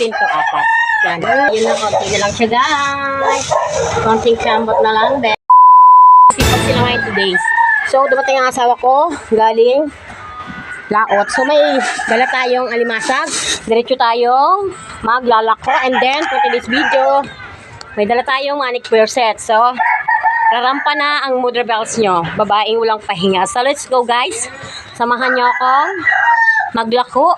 Pinto, apat. Yan. Yun na, konti na lang siya, guys. Konting sambot na lang, be. Sipag sila ngayon 2 days. So, dumating ang asawa ko, galing laot. So, may dala tayong alimasag. Diretso tayong maglalako. And then, for today's video, may dala tayong manicure set. So, rarampa na ang mother bells nyo. Babaeng walang pahinga. So, let's go, guys. Samahan nyo akong maglako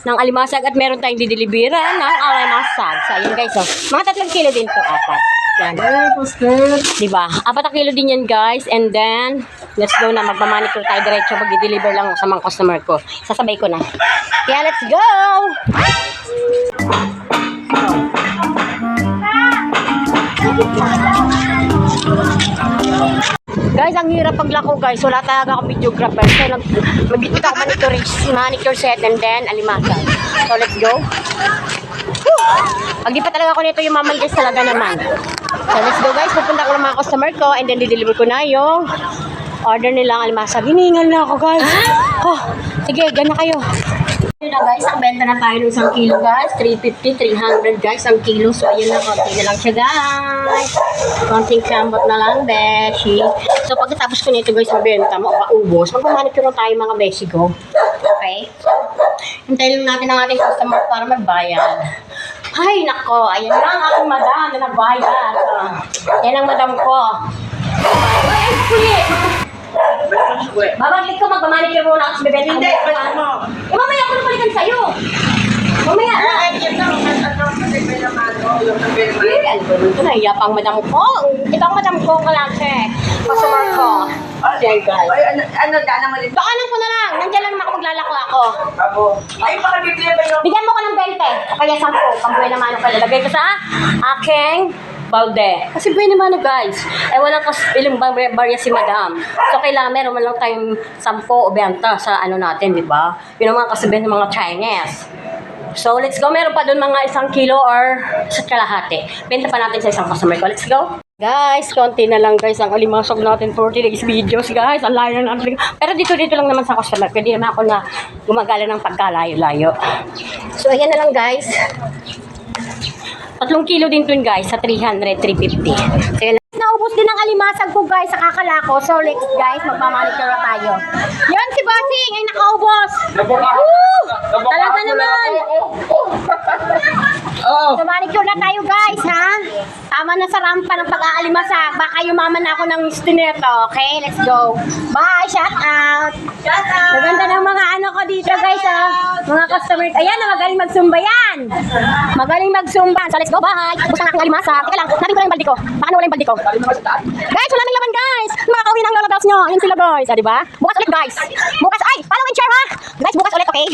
ng alimasag at meron tayong dideliveran ng alimasag. So, ayun guys, oh. Mga 3 kilo din to, 4. Yan. Diba? 4 kilo din yan, guys. And then, let's go na. Magmamanicure tayo diretso. Mag-deliver lang sa mga customer ko. Sasabay ko na. Kaya, let's go! Guys, ang hirap paglako, guys. Wala talaga akong videographer. So, mag-bit ako manicure set and then alimasag. So, let's go. Pag di pa talaga ako nito yung guys, talaga naman. So, let's go, guys. Pupunta ko ng mga customer ko and then dideliver ko na yung order nilang alimasag. Hiningal na ako, guys. Oh, sige, gana kayo. Yun na, guys. Ang benta na tayo ng 1 kilo, guys. 350, 300, guys, ang kilo. So, ayun na, konti na lang siya, guys. Konting sambot na lang, beshi. So, pagkatapos ko nito, guys, mabenta, maubos. Magmamanicure na tayo, mga beshi ko. Okay? Hintayin lang natin ang ating customer para magbayad. Ay, nako. Ayan na ang aking madam na nagbayad. Yan ang madam ko. Ay, kulit! Babaglit ko, magmamanicure muna kasi bebenta. Hindi, mo. Mamaya ako nabalikan sa'yo. Mamaya na. Ito na, iyapang madam ko. Ito ang madam ko kalaki. Customer ko. Ayan, guys. Ano, daan naman ito? Bakanan ko na lang. Nandiyan lang naman ako maglalako ako. Ay, baka bibili ba yun? Bigyan mo ko ng 20. Kaya 10. Pangbuhay naman ako. Lagay ko sa aking balde. Kasi buhay naman guys. Eh, walang ilang barya si madam. So, kailangan meron man lang tayong 10 o 20 sa ano natin, di ba? Yun ang mga kasabihan ng mga Chinese. So, let's go. Meron pa doon mga 1 kilo or sa kalahati. Benta pa natin sa isang customer ko. Let's go. Guys, konti na lang guys ang alimasog natin for today's videos, guys. Ang layo na natin. Pero dito lang naman sa customer. Pwede naman ako na gumagala ng pagkalayo-layo. So, ayan na lang guys. 3 kilo din dun guys sa 300, 350. So, ayan. Naubos din ang alimasag ko guys sa kakalako. So, let's guys, magmamanicure na tayo. Yan si Bossing ay nakaubos. Woo! Talaga naman. So, manicure na tayo guys, ha? Tama na sa rampa ng pag-aalimasag. Baka yumaman na ako ng gusto nito. Okay, let's go. Bye, shout out. Shout out. Maganda ng mga ano ko dito guys, ha? Mga customer. Ayan na, magaling magsumba yan. Magaling magsumba. So, let's go, bye. Tapos ang aking alimasag. Teka lang, natin ko lang yung baldi ko. Baka nawala yung baldi ko. Guys, wala nang laman guys. Makakauwi ng lola bells nyo. Ayun sila guys, diba? Bukas ulit guys. Bukas, ay, follow and share ha. Guys, bukas ulit, okay?